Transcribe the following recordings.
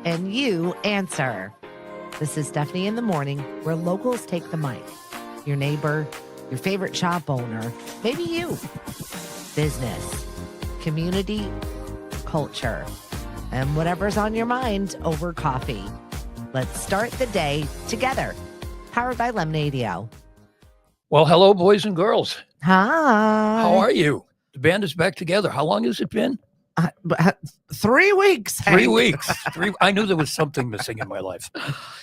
and you answer. This is Stephanie in the Morning, where locals take the mic. Your neighbor, your favorite shop owner, maybe you. Business, community, culture, and whatever's on your mind over coffee. Let's start the day together. Powered by Lemonadio. Well, hello, boys and girls. Hi. How are you? The band is back together. How long has it been? 3 weeks. 3 weeks. I knew there was something missing in my life.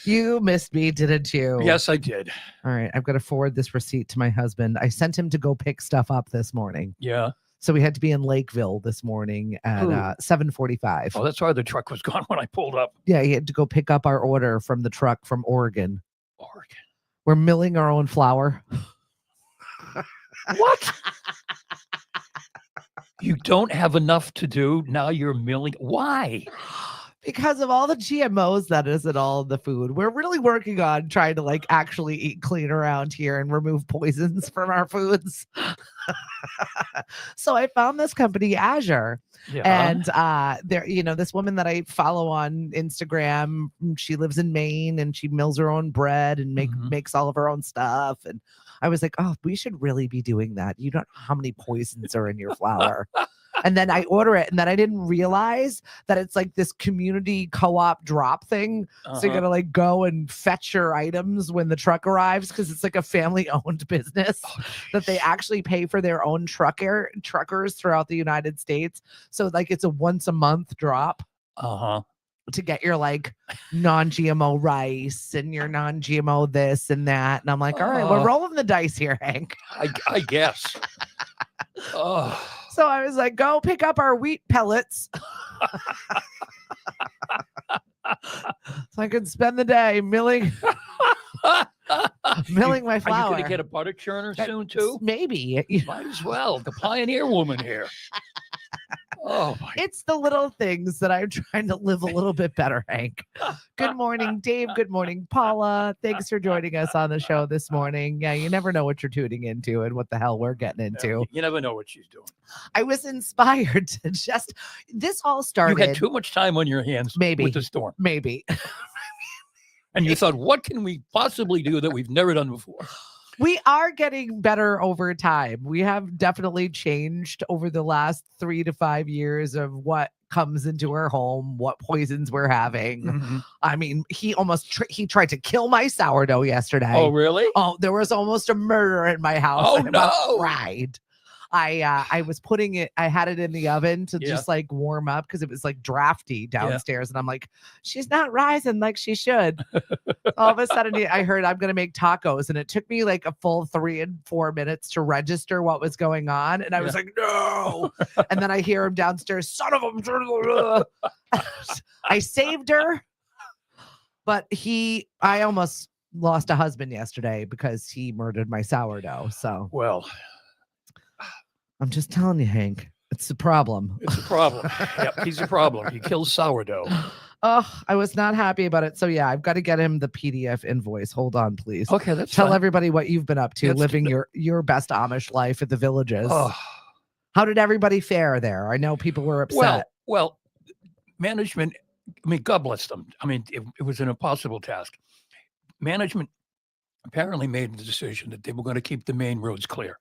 You missed me, didn't you? Yes, I did. All right. I've got to forward this receipt to my husband. I sent him to go pick stuff up this morning. Yeah. So we had to be in Lakeville this morning at 7:45. Oh, that's why the truck was gone when I pulled up. Yeah, he had to go pick up our order from the truck from Oregon. Oregon. We're milling our own flour. What? You don't have enough to do. Now you're milling. Why? Because of all the GMOs that is in all the food. We're really working on trying to actually eat clean around here and remove poisons from our foods. So I found this company, Azure. Yeah. And this woman that I follow on Instagram, she lives in Maine and she mills her own bread and makes all of her own stuff. And I was like, oh, we should really be doing that. You don't know how many poisons are in your flour. And then I order it, and then I didn't realize that it's like this community co-op drop thing. So you gotta go and fetch your items when the truck arrives, because it's like a family-owned business that they actually pay for their own truckers throughout the United States. So it's a once a month drop. To get your non-GMO rice and your non-GMO this and that. And I'm like, all right, we're rolling the dice here, Hank. I guess. So I was like, go pick up our wheat pellets. So I could spend the day milling my flour. Are you going to get a butter churner soon too? Maybe. Might as well. The pioneer woman here. Oh, it's the little things that I'm trying to live a little bit better, Hank. Good morning, Dave. Good morning, Paula. Thanks for joining us on the show this morning. Yeah, you never know what you're tuning into and what the hell we're getting into. You never know what she's doing. I was inspired to this all started. You had too much time on your hands with the storm. Maybe. And you thought, what can we possibly do that we've never done before? We are getting better over time. We have definitely changed over the last 3 to 5 years of what comes into our home, what poisons we're having. I mean, he tried to kill my sourdough yesterday. Oh, really? Oh, there was almost a murder in my house. Oh, no. Cried. I was putting it, I had it in the oven to just warm up because it was drafty downstairs. And I'm like, she's not rising like she should. All of a sudden I heard I'm going to make tacos. And it took me a full 3 and 4 minutes to register what was going on. And I was like, no. And then I hear him downstairs, son of a. I saved her. But I almost lost a husband yesterday because he murdered my sourdough. So, well, I'm just telling you, Hank, it's a problem. It's a problem. Yep, he's a problem. He kills sourdough. Oh, I was not happy about it. So yeah, I've got to get him the PDF invoice. Hold on, please. Okay, that's Tell fine. everybody what you've been up to, living your best Amish life at the Villages. How did everybody fare there? I know people were upset. Well, management, I mean, God bless them. I mean, it was an impossible task. Management apparently made the decision that they were going to keep the main roads clear,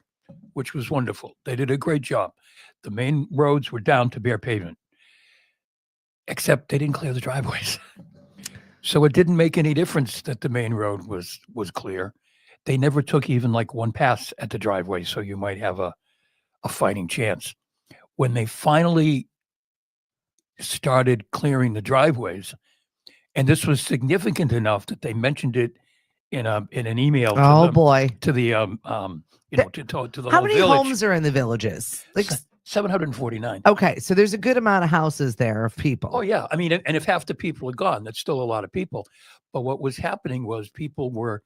which was wonderful. They did a great job. The main roads were down to bare pavement, except they didn't clear the driveways. So it didn't make any difference that the main road was clear. They never took even one pass at the driveway, so you might have a fighting chance. When they finally started clearing the driveways, and this was significant enough that they mentioned it in an email to to the to the How whole many village. homes are in the Villages? 749. Okay, so there's a good amount of houses there of people. Oh yeah, I mean, and if half the people are gone, that's still a lot of people. But what was happening was people were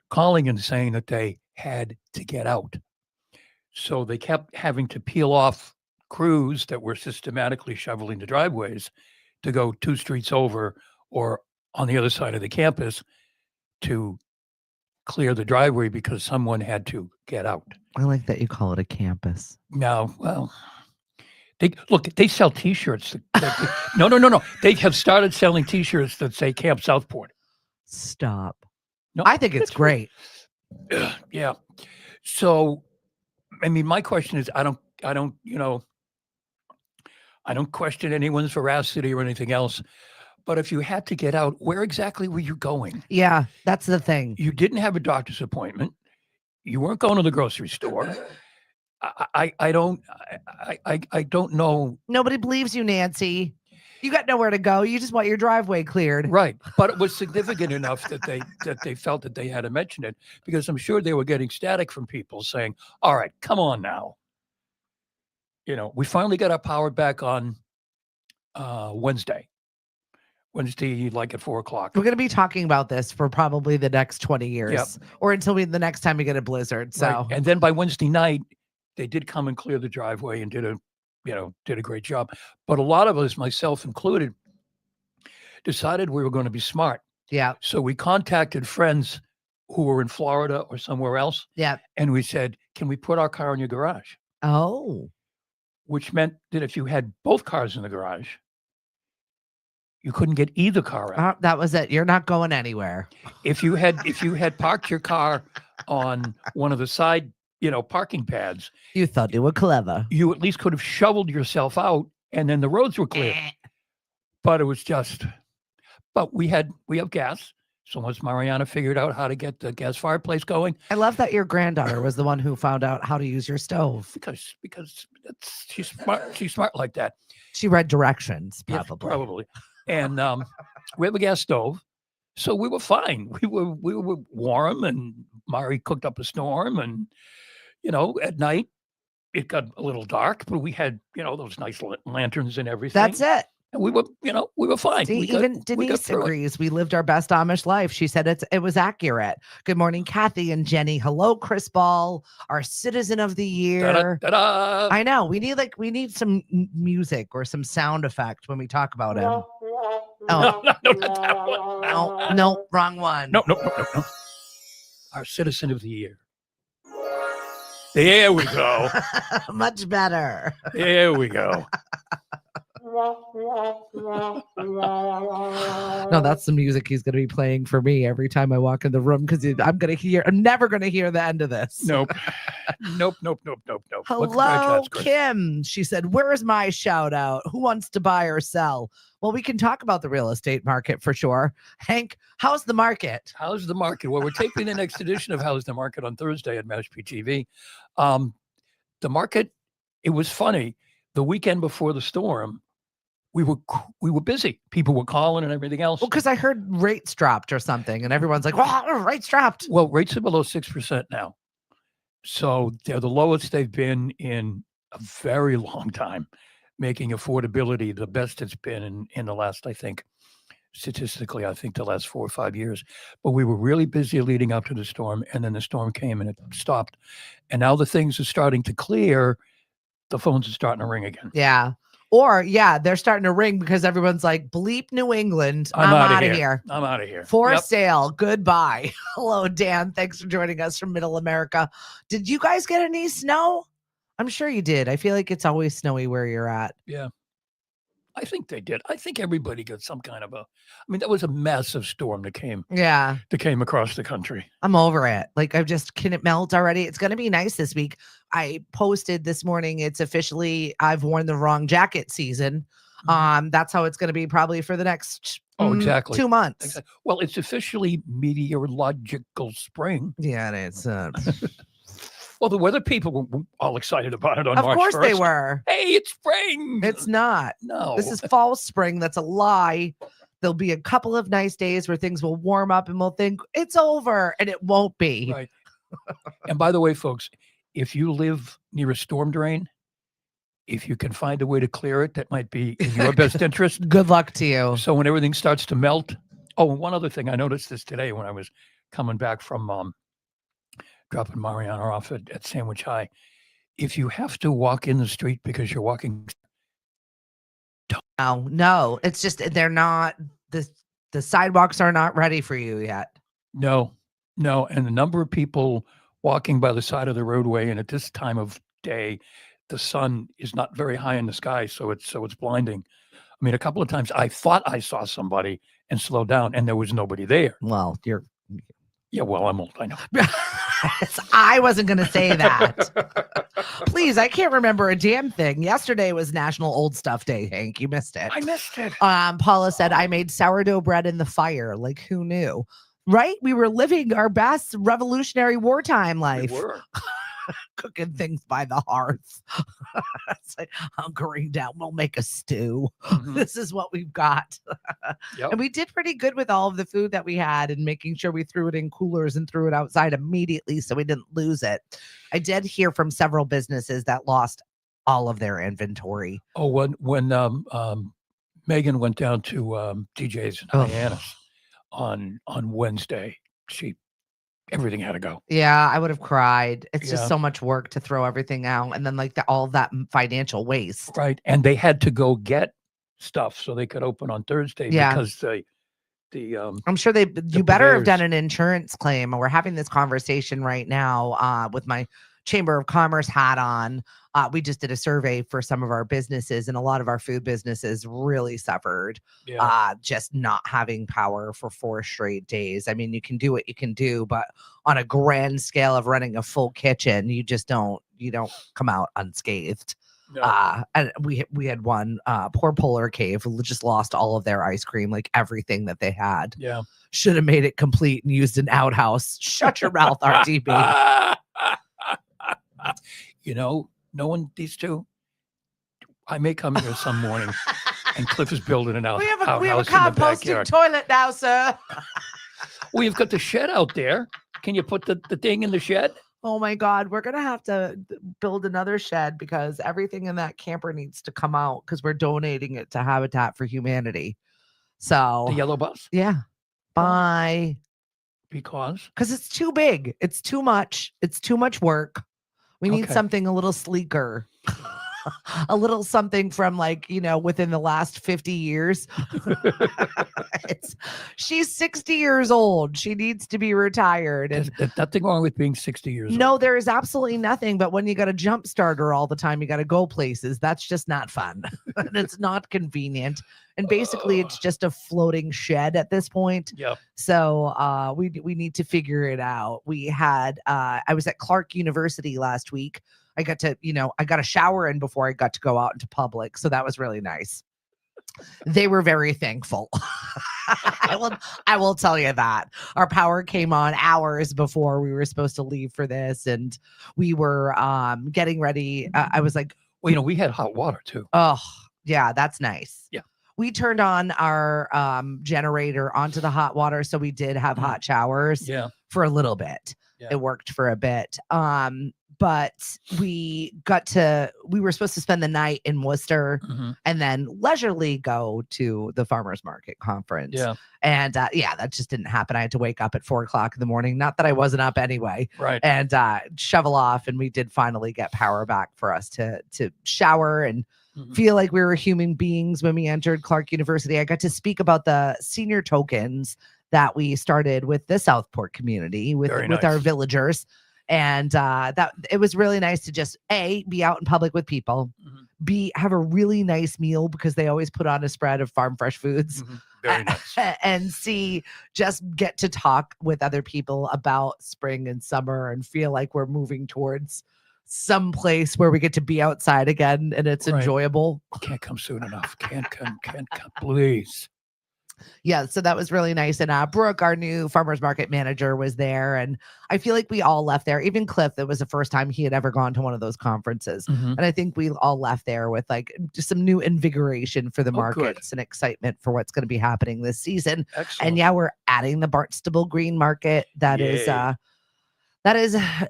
calling and saying that they had to get out. So they kept having to peel off crews that were systematically shoveling the driveways to go 2 streets over or on the other side of the campus to clear the driveway because someone had to get out. I like that you call it a campus. Now, well, They sell T-shirts. No. They have started selling T-shirts that say Camp Southport. Stop. No, I think it's great. Yeah. So, I mean, my question is, I don't, I don't question anyone's veracity or anything else. But if you had to get out, where exactly were you going? Yeah, that's the thing. You didn't have a doctor's appointment. You weren't going to the grocery store. I don't know. Nobody believes you, Nancy. You got nowhere to go. You just want your driveway cleared. Right. But it was significant enough that they felt that they had to mention it, because I'm sure they were getting static from people saying, all right, come on now. We finally got our power back on Wednesday, like at 4:00. We're going to be talking about this for probably the next 20 years or until the next time we get a blizzard. So, right. And then by Wednesday night, they did come and clear the driveway and did a great job. But a lot of us, myself included, decided we were going to be smart. Yeah. So we contacted friends who were in Florida or somewhere else. Yeah. And we said, can we put our car in your garage? Oh. Which meant that if you had both cars in the garage, you couldn't get either car out. That was it. You're not going anywhere. If you had parked your car on one of the side, parking pads, you thought you were clever. You at least could have shoveled yourself out, and then the roads were clear. But it was but we have gas. So once Mariana figured out how to get the gas fireplace going. I love that your granddaughter was the one who found out how to use your stove. Because she's smart. She's smart like that. She read directions, probably. Yeah, probably. And we have a gas stove, so we were fine. We were warm, and Mari cooked up a storm, and at night it got a little dark, but we had those nice lanterns and everything. That's it. And we were fine. See, even Denise agrees. We lived our best Amish life. She said it was accurate. Good morning, Kathy and Jenny. Hello, Chris Ball, our Citizen of the Year. Da-da, da-da. I know. We need some music or some sound effect when we talk about him. Oh. No, wrong one. No. Our Citizen of the Year. There we go. Much better. There we go. No, that's the music he's going to be playing for me every time I walk in the room, because I'm never going to hear the end of this. Nope. Hello, Kim. She said, where's my shout out? Who wants to buy or sell? Well, we can talk about the real estate market for sure. Hank, how's the market? How's the market? Well, we're taping the next edition of How's the Market on Thursday at Mashpee TV. The market, it was funny. The weekend before the storm, we were busy. People were calling and everything else. Well, because I heard rates dropped or something, and everyone's like, "Wow, rates dropped." Well, rates are below 6% now, so they're the lowest they've been in a very long time, making affordability the best it's been in the last, I think, statistically, the last 4 or 5 years. But we were really busy leading up to the storm, and then the storm came and it stopped, and now the things are starting to clear. The phones are starting to ring again. Yeah. Or, they're starting to ring because everyone's like, bleep New England. I'm out of here. I'm out of here. For sale. Goodbye. Hello, Dan. Thanks for joining us from Middle America. Did you guys get any snow? I'm sure you did. I feel like it's always snowy where you're at. Yeah. I think they did. I think everybody got some kind of that was a massive storm that came across the country. I'm over it. Like, can it melt already? It's going to be nice this week. I posted this morning. It's officially, I've worn the wrong jacket season. That's how it's going to be probably for the next exactly 2 months. Exactly. Well, it's officially meteorological spring. Yeah, it is. Well, the weather people were all excited about it on March 1st. Of course they were. Hey, it's spring. It's not. No. This is fall spring. That's a lie. There'll be a couple of nice days where things will warm up and we'll think it's over, and it won't be. Right. And by the way, folks, if you live near a storm drain, if you can find a way to clear it, that might be in your best interest. Good luck to you. So when everything starts to melt. Oh, and one other thing, I noticed this today when I was coming back from dropping Mariana off at Sandwich High. If you have to walk in the street because you're walking. No, it's just they're not, the sidewalks are not ready for you yet. No. And the number of people walking by the side of the roadway, and at this time of day, the sun is not very high in the sky, so it's blinding. I mean, a couple of times I thought I saw somebody and slowed down, and there was nobody there. Well, you're. Yeah, well, I'm old. I know. I wasn't going to say that. Please, I can't remember a damn thing. Yesterday was National Old Stuff Day, Hank. You missed it. I missed it. Paula said, I made sourdough bread in the fire. Like, who knew? Right? We were living our best revolutionary wartime life. We were. Cooking things by the hearth. It's like, hunkering down. We'll make a stew. Mhm. This is what we've got. Yep. And we did pretty good with all of the food that we had and making sure we threw it in coolers and threw it outside immediately so we didn't lose it. I did hear from several businesses that lost all of their inventory. Oh, when Megan went down to TJ's in Hyannis on Wednesday, everything had to go. Yeah, I would have cried. It's just Yeah. so much work to throw everything out, and then like all that financial waste. Right. And they had to go get stuff so they could open on Thursday Yeah. because the I'm sure you better have purveyors- done an insurance claim. And we're having this conversation right now with my Chamber of Commerce hat on. We just did a survey for some of our businesses, and a lot of our food businesses really suffered just not having power for 4 straight days. I mean, you can do what you can do, but on a grand scale of running a full kitchen, you don't come out unscathed. No. And we had one poor Polar Cave who just lost all of their ice cream, like everything that they had. Yeah. Should have made it complete and used an outhouse. Shut your mouth, RTB. You know, knowing these two, I may come here some morning and Cliff is building an We have a outhouse in the composting backyard. toilet now, sir. Well, you've got the shed out there. Can you put the thing in the shed? Oh my God, we're gonna have to build another shed because everything in that camper needs to come out because we're donating it to Habitat for Humanity. So The yellow bus? yeah, bye. Because Because it's too big. It's too much. It's too much work. We need Okay. something a little sleeker. A little something from within the last 50 years. She's 60 years old. She needs to be retired. And there's nothing wrong with being 60 years no, old. there is absolutely nothing. But when you got a jump starter all the time, you got to go places. That's just not fun. And it's not convenient. And basically, it's just a floating shed at this point. Yeah. So we need to figure it out. We had I was at Clark University last week. I got a shower in before I got to go out into public. So that was really nice. They were very thankful. I will tell you that. Our power came on hours before we were supposed to leave for this. And we were getting ready. I was like, Well, we had hot water too. oh, yeah, that's nice. Yeah. We turned on our generator onto the hot water. So we did have hot showers Yeah. for a little bit. Yeah. It worked for a bit. But we were supposed to spend the night in Worcester Mhm. and then leisurely go to the farmers market conference. Yeah. And that just didn't happen. I had to wake up at 4:00 in the morning. Not that I wasn't up anyway. Right. And shovel off. And we did finally get power back for us to shower and Mhm. feel like we were human beings when we entered Clark University. I got to speak about the senior tokens that we started with the Southport community with Very our nice. villagers. And that it was really nice to just be out in public with people, Mhm. B, have a really nice meal because they always put on a spread of farm fresh foods. Mhm. Very nice. And C, just get to talk with other people about spring and summer and feel like we're moving towards some place where we get to be outside again and it's Right. enjoyable. Can't come soon enough. Can't come, please. Yeah, so that was really nice. And Brooke, our new farmers market manager, was there. And I feel like we all left there. Even Cliff, it was the first time he had ever gone to one of those conferences. Mhm. And I think we all left there with just some new invigoration for the Oh, good. markets and excitement for what's going to be happening this season. Excellent. And yeah, we're adding the Barnstable Green Market.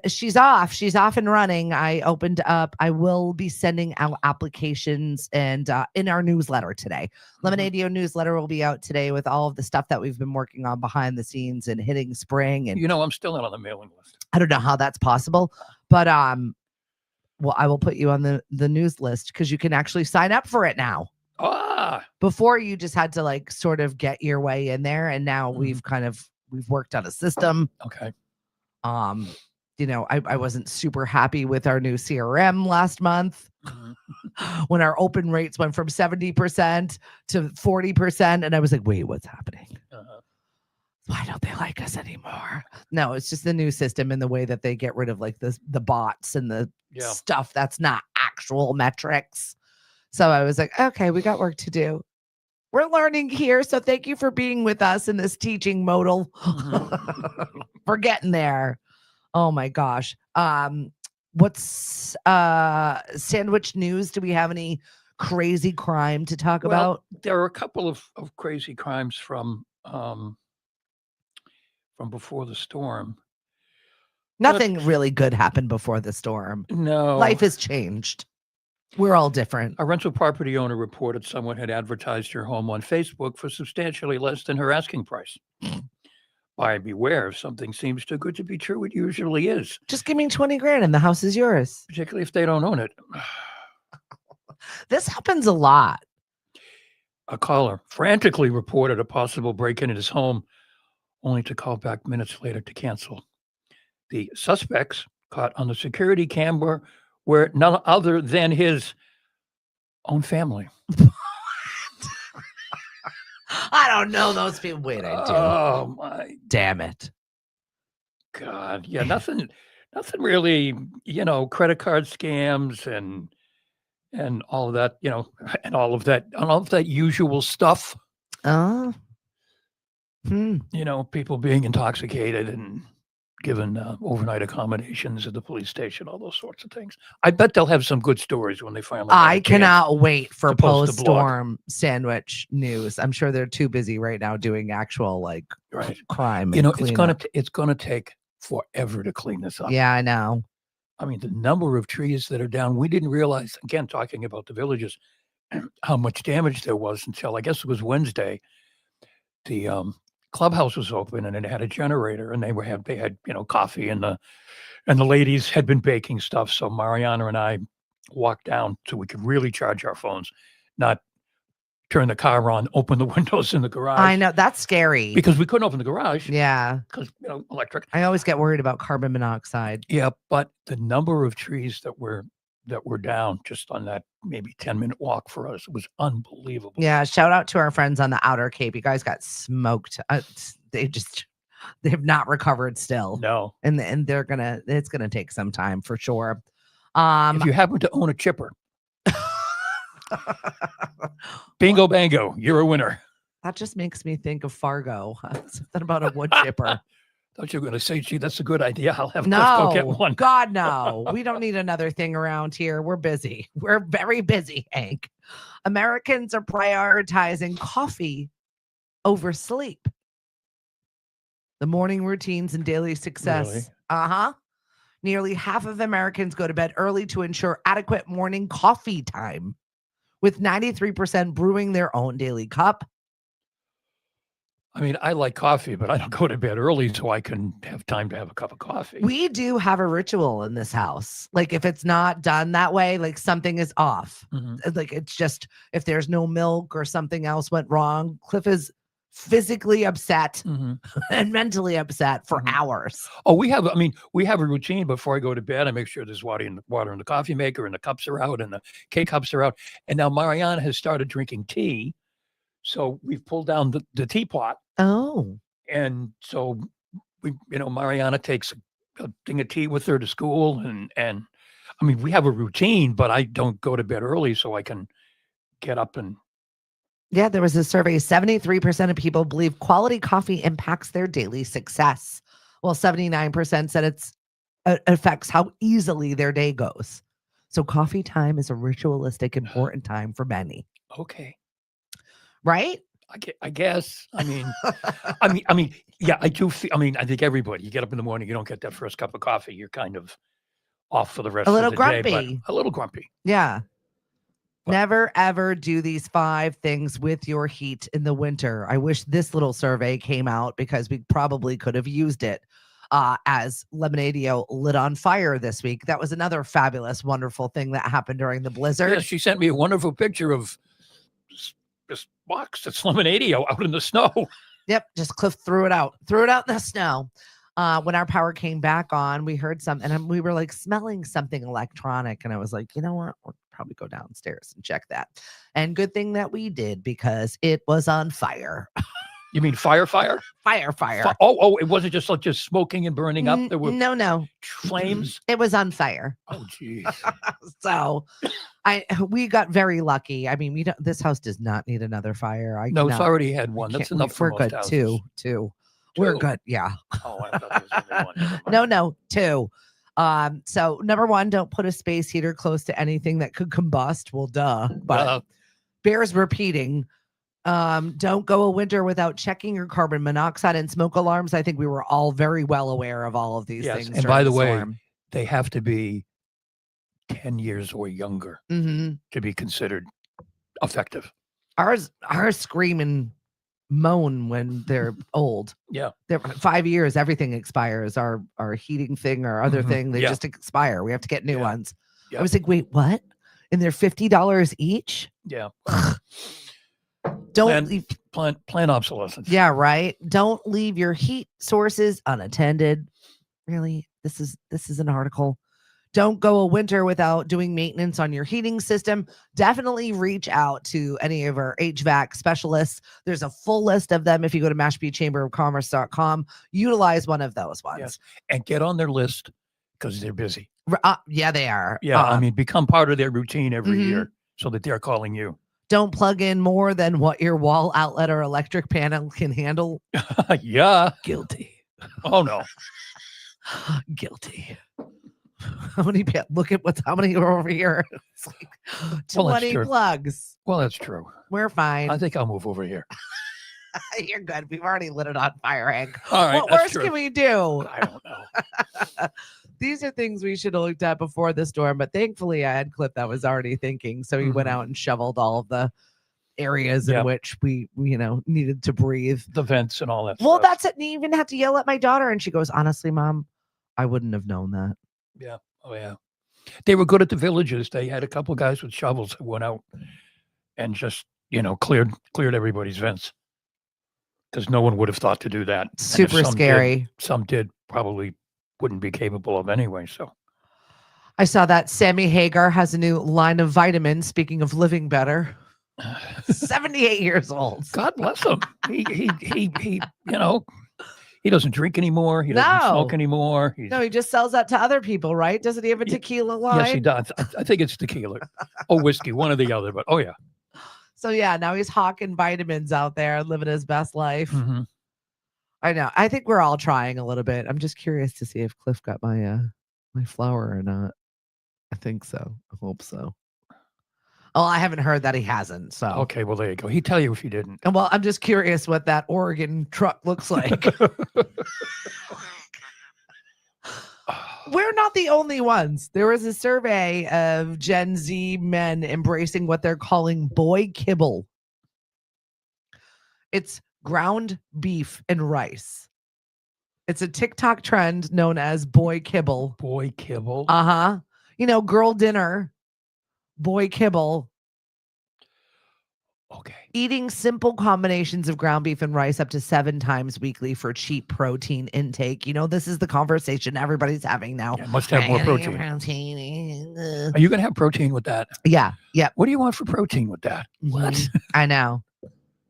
She's off and running. I will be sending out applications and in our newsletter today. Lemonadio newsletter will be out today with all of the stuff that we've been working on behind the scenes and hitting spring. And I'm still not on the mailing list. I don't know how that's possible, but well, I will put you on the news list because you can actually sign up for it now. Before you just had to sort of get your way in there, and now we've worked on a system. Okay. I wasn't super happy with our new CRM last month when our open rates went from 70% to 40%. And I was like, wait, what's happening? Why don't they like us anymore? No, it's just the new system and the way that they get rid of like the bots and the stuff that's not actual metrics. So I was like, okay, we got work to do. We're learning here. So thank you for being with us in this teaching modal. We're getting there. Oh my gosh. What's sandwich news? Do we have any crazy crime to talk about? There are a couple of crazy crimes from before the storm. Nothing really good happened before the storm. No. Life has changed. We're all different. A rental property owner reported someone had advertised her home on Facebook for substantially less than her asking price. Buyer beware, if something seems too good to be true, it usually is. Just give me 20 grand and the house is yours. Particularly if they don't own it. This happens a lot. A caller frantically reported a possible break-in at his home, only to call back minutes later to cancel. The suspects caught on the security camera were none other than his own family. I don't know those people. Wait, I do. Oh my! Damn it! God, yeah, nothing really. Credit card scams and all of that. And all of that usual stuff. People being intoxicated and given overnight accommodations at the police station, all those sorts of things. I bet they'll have some good stories when they finally. I cannot wait for post-storm sandwich news. I'm sure they're too busy right now doing actual crime. It's gonna take forever to clean this up. Yeah, I know. I mean, the number of trees that are down. We didn't realize, again, talking about the villages, how much damage there was until I guess it was Wednesday. The clubhouse was open and it had a generator, and they had coffee, and the ladies had been baking stuff. So Mariana and I walked down so we could really charge our phones, not turn the car on, open the windows in the garage. I know, that's scary because we couldn't open the garage. Yeah, because electric. I always get worried about carbon monoxide. Yeah, but the number of trees that were down just on that maybe 10-minute walk for us was unbelievable. Yeah, shout out to our friends on the outer Cape. You guys got smoked. They've not recovered still. No, and it's gonna take some time for sure. If you happen to own a chipper, bingo bango, you're a winner. That just makes me think of Fargo. Something about a wood chipper. Thought you were going to say, gee, that's a good idea. I'll have Cliff go get one. God, no. We don't need another thing around here. We're busy. We're very busy, Hank. Americans are prioritizing coffee over sleep. The morning routines and daily success. Really? Nearly half of Americans go to bed early to ensure adequate morning coffee time, with 93% brewing their own daily cup. I mean, I like coffee, but I don't go to bed early so I can have time to have a cup of coffee. We do have a ritual in this house. Like, if it's not done that way, like something is off. Like, it's just, if there's no milk or something else went wrong, Cliff is physically upset and mentally upset for hours. Oh, we have a routine before I go to bed. I make sure there's water in the coffee maker, and the cups are out, and the K-cups are out. And now Mariana has started drinking tea. So we've pulled down the teapot. Oh. And so Mariana takes a thing of tea with her to school, and I mean, we have a routine, but I don't go to bed early so I can get up and. Yeah, there was a survey. 73% of people believe quality coffee impacts their daily success, while 79% said it affects how easily their day goes. So coffee time is a ritualistic, important time for many. Okay. Right? I guess. I mean, yeah, I do. I think everybody, you get up in the morning, you don't get that first cup of coffee, you're kind of off for the rest of the day. A little grumpy. Yeah. But never, ever do these 5 things with your heat in the winter. I wish this little survey came out because we probably could have used it as Lemonadio lit on fire this week. That was another fabulous, wonderful thing that happened during the blizzard. Yeah, she sent me a wonderful picture of this box that's Lemonadio out in the snow. Yep, just Cliff threw it out in the snow. When our power came back on, we heard something, and we were like smelling something electronic. And I was like, you know what? We'll probably go downstairs and check that. And good thing that we did, because it was on fire. You mean fire? Fire. It wasn't just smoking and burning up. There were no flames. It was on fire. Oh, geez. So we got very lucky. I mean, this house does not need another fire. It's already had one. That's enough for most houses. We're good. Two. We're good. Yeah. Oh, I thought there was only one. No, two. So number one, don't put a space heater close to anything that could combust. Well, duh. But bears repeating. Don't go a winter without checking your carbon monoxide and smoke alarms. I think we were all very well aware of all of these things. And by the way, they have to be 10 years or younger to be considered effective. Ours scream and moan when they're old. Yeah. They're 5 years, everything expires. Our heating thing or other thing, they just expire. We have to get new ones. I was like, wait, what? And they're $50 each? Yeah. Don't leave plan obsolescence. Yeah, right. Don't leave your heat sources unattended. Really? This is an article. Don't go a winter without doing maintenance on your heating system. Definitely reach out to any of our HVAC specialists. There's a full list of them if you go to MashpeeChamberofCommerce.com. Utilize one of those ones. Yes. And get on their list because they're busy. Yeah, they are. Yeah, I mean, become part of their routine every year so that they're calling you. Don't plug in more than what your wall outlet or electric panel can handle. Yeah. Guilty. Oh, no. Guilty. How many? Look at how many are over here. It's like 20 plugs. Well, that's true. We're fine. I think I'll move over here. You're good. We've already lit it on fire, Hank. All right. What worse can we do? I don't know. These are things we should have looked at before the storm, but thankfully I had Cliff that was already thinking. So he went out and shoveled all of the areas in which we needed to breathe. The vents and all that stuff. That's it. And he even had to yell at my daughter. And she goes, honestly, Mom, I wouldn't have known that. Yeah. Oh, yeah. They were good at the villages. They had a couple of guys with shovels that went out and just, cleared everybody's vents. Because no one would have thought to do that. Super scary. Some did, probably wouldn't be capable of anyway. So I saw that Sammy Hagar has a new line of vitamins. Speaking of living better, 78 years old. God bless him. He doesn't drink anymore. He doesn't smoke anymore. He just sells that to other people, right? Doesn't he have a tequila line? Yes, he does. I think it's tequila or whiskey, one or the other. But yeah. So yeah, now he's hawking vitamins out there, living his best life. I know. I think we're all trying a little bit. I'm just curious to see if Cliff got my flower or not. I think so. I hope so. Oh, I haven't heard that he hasn't. So okay, well there you go. He'd tell you if you didn't. And well, I'm just curious what that Oregon truck looks like. We're not the only ones. There was a survey of Gen Z men embracing what they're calling boy kibble. It's ground beef and rice. It's a TikTok trend known as boy kibble. Boy kibble? Girl dinner, boy kibble. Okay. Eating simple combinations of ground beef and rice up to 7 times weekly for cheap protein intake. This is the conversation everybody's having now. Yeah, must have more protein. Are you going to have protein with that? Yeah. What do you want for protein with that? What? I know.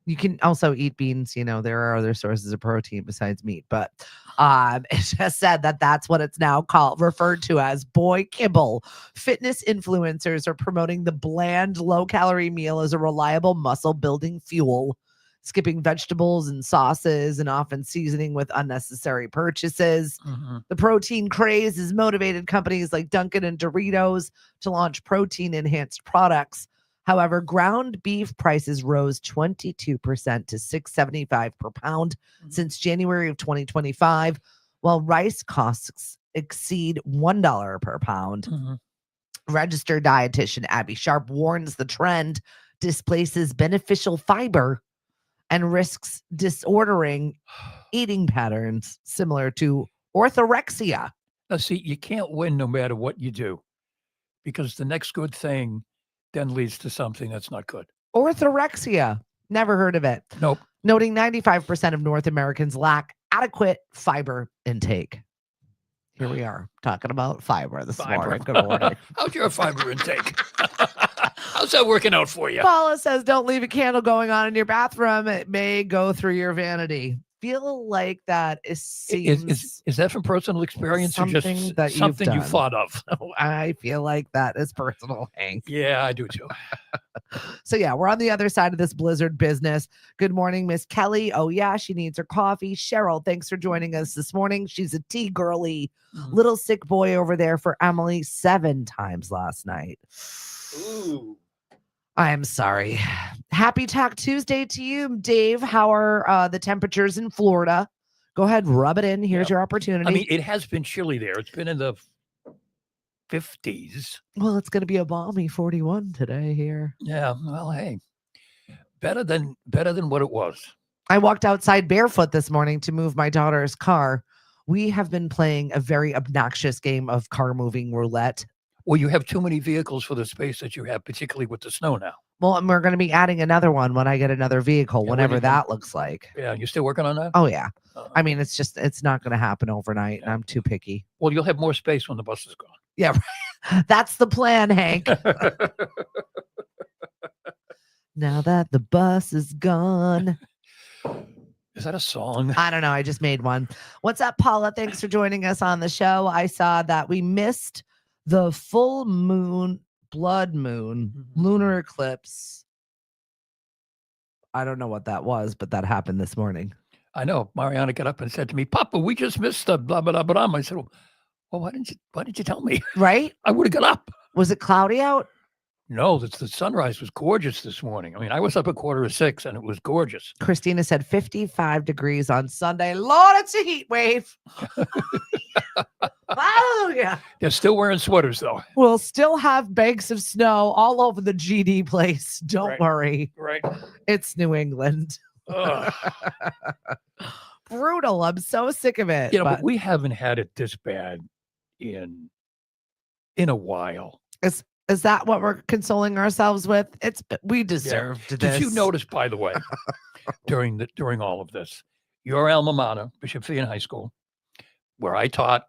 You can also eat beans. There are other sources of protein besides meat, but it just said that that's what it's now referred to as boy kibble. Fitness influencers are promoting the bland, low-calorie meal as a reliable muscle-building fuel, skipping vegetables and sauces and often seasoning with unnecessary purchases. The protein craze has motivated companies like Dunkin' and Doritos to launch protein-enhanced products. However, ground beef prices rose 22% to $6.75 per pound since January of 2025, while rice costs exceed $1 per pound. Registered dietitian Abby Sharp warns the trend displaces beneficial fiber and risks disordering eating patterns similar to orthorexia. Now, see, you can't win no matter what you do, because the next good thing then leads to something that's not good. Orthorexia. Never heard of it. Nope. Noting 95% of North Americans lack adequate fiber intake. Here we are talking about fiber this morning. Good morning. How's your fiber intake? How's that working out for you? Paula says, don't leave a candle going on in your bathroom. It may go through your vanity. Feel like that is that from personal experience or just that something you thought of? I feel like that is personal, Hank. Yeah, I do too. So yeah, we're on the other side of this blizzard business. Good morning, Miss Kelly. Oh yeah, she needs her coffee. Cheryl, thanks for joining us this morning. She's a tea girly. Little sick boy over there for Emily 7 times last night. Ooh. I'm sorry. Happy Tack Tuesday to you, Dave. How are the temperatures in Florida? Go ahead, rub it in. Here's your opportunity. I mean, it has been chilly there. It's been in the 50s. Well, it's going to be a balmy 41 today here. Yeah. Well, hey, better than what it was. I walked outside barefoot this morning to move my daughter's car. We have been playing a very obnoxious game of car moving roulette. Well, you have too many vehicles for the space that you have, particularly with the snow now. Well, and we're going to be adding another one when I get another vehicle, whenever that looks like. Yeah, you still working on that? Oh, yeah. I mean, it's not going to happen overnight, and I'm too picky. Well, you'll have more space when the bus is gone. Yeah, that's the plan, Hank. Now that the bus is gone. Is that a song? I don't know. I just made one. What's up, Paula? Thanks for joining us on the show. I saw that we missed the full moon, blood moon, lunar eclipse. I don't know what that was, but that happened this morning. I know. Mariana got up and said to me, Papa, we just missed the blah, blah, blah, blah. I said, well, why didn't you tell me? Right? I would have got up. Was it cloudy out? No, the sunrise was gorgeous this morning. I mean, I was up at 5:45 and it was gorgeous. Christina said 55 degrees on Sunday. Lord, it's a heat wave. Oh, yeah. They're still wearing sweaters, though. We'll still have banks of snow all over the GD place. Don't worry. Right. It's New England. Brutal. I'm so sick of it. You know, but we haven't had it this bad in a while. Is that what we're consoling ourselves with? We deserved this. Did you notice, by the way, during all of this, your alma mater, Bishop Fee High School, where I taught,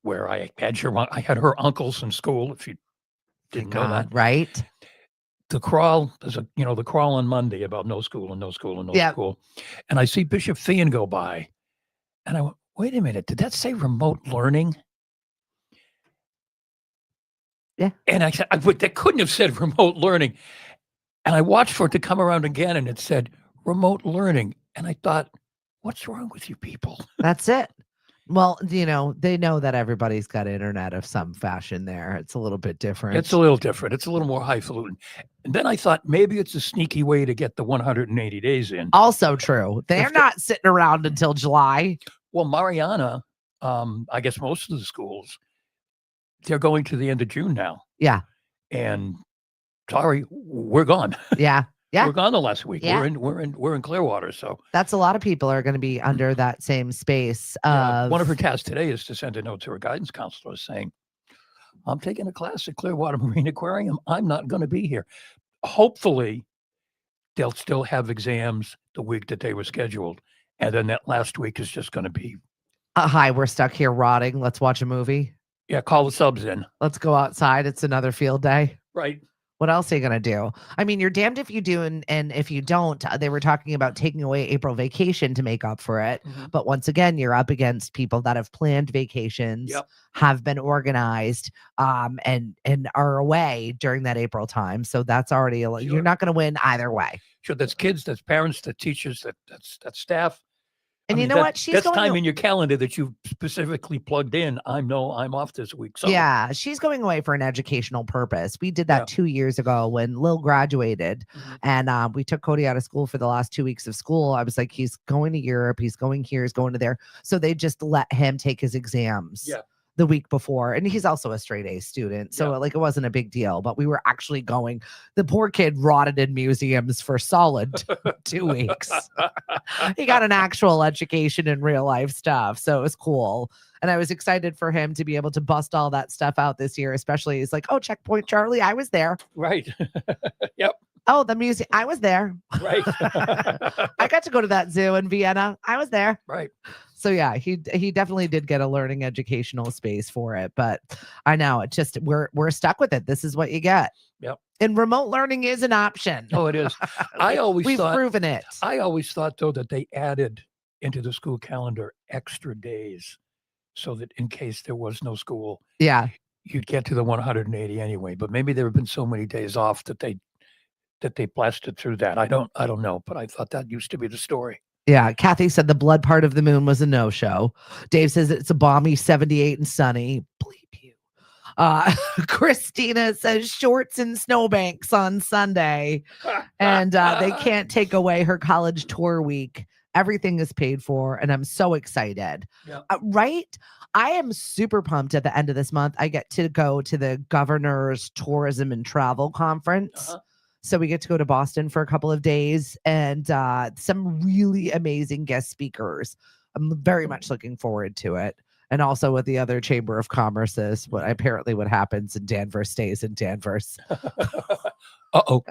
where I had her uncles in school, if you didn't know that, right? The crawl, the crawl on Monday about no school and no school and no school, and I see Bishop Fee go by, and I went, wait a minute, did that say remote learning? Yeah. And I said, that couldn't have said remote learning. And I watched for it to come around again and it said remote learning. And I thought, what's wrong with you people? That's it. Well, they know that everybody's got internet of some fashion there. It's a little bit different. It's a little different. It's a little more highfalutin. And then I thought maybe it's a sneaky way to get the 180 days in. Also true. They're not sitting around until July. Well, Mariana, I guess most of the schools, they're going to the end of June now. Yeah. And sorry, we're gone. Yeah. Yeah. We're gone the last week. Yeah. We're in Clearwater. So that's a lot of people are going to be under that same space. One of her tasks today is to send a note to her guidance counselor saying, I'm taking a class at Clearwater Marine Aquarium. I'm not going to be here. Hopefully they'll still have exams the week that they were scheduled. And then that last week is just going to be. Hi, we're stuck here rotting. Let's watch a movie. Yeah, call the subs in. Let's go outside. It's another field day. Right. What else are you going to do? I mean, you're damned if you do. And if you don't, they were talking about taking away April vacation to make up for it. Mm-hmm. But once again, you're up against people that have planned vacations, have been organized, and are away during that April time. So that's already, you're not going to win either way. Sure. That's kids, that's parents, that's teachers, that's staff. And what? That's time in your calendar that you've specifically plugged in. I'm off this week. So yeah, she's going away for an educational purpose. We did that 2 years ago when Lil graduated, and we took Cody out of school for the last 2 weeks of school. I was like, he's going to Europe, he's going here, he's going to there. So they just let him take his exams. Yeah. The week before, and he's also a straight A student, so it wasn't a big deal, but we were actually going. The poor kid rotted in museums for solid 2 weeks. He got an actual education in real life stuff, so it was cool, and I was excited for him to be able to bust all that stuff out this year, especially he's like, oh, Checkpoint Charlie, I was there. Right. Yep. Oh, the museum. I was there. Right. I got to go to that zoo in Vienna. I was there. Right. So yeah, he definitely did get a learning educational space for it. But I know it just we're stuck with it. This is what you get. Yep. And remote learning is an option. Oh, it is. We've proven it. I always thought though that they added into the school calendar extra days so that in case there was no school, Yeah, you'd get to the 180 anyway. But maybe there have been so many days off that they blasted through that. I don't know, but I thought that used to be the story. yeah. Kathy said the blood part of the moon was a no-show. Dave says it's a balmy 78 and sunny. Bleep you. Christina says shorts and snowbanks on Sunday, and they can't take away her college tour week. Everything is paid for, and I'm so excited. Yep. Right? I am super pumped at the end of this month. I get to go to the Governor's Tourism and Travel Conference. So we get to go to Boston for a couple of days and some really amazing guest speakers. I'm very much looking forward to it. And also with the other Chamber of Commerce's, what happens in Danvers stays in Danvers. Uh-oh.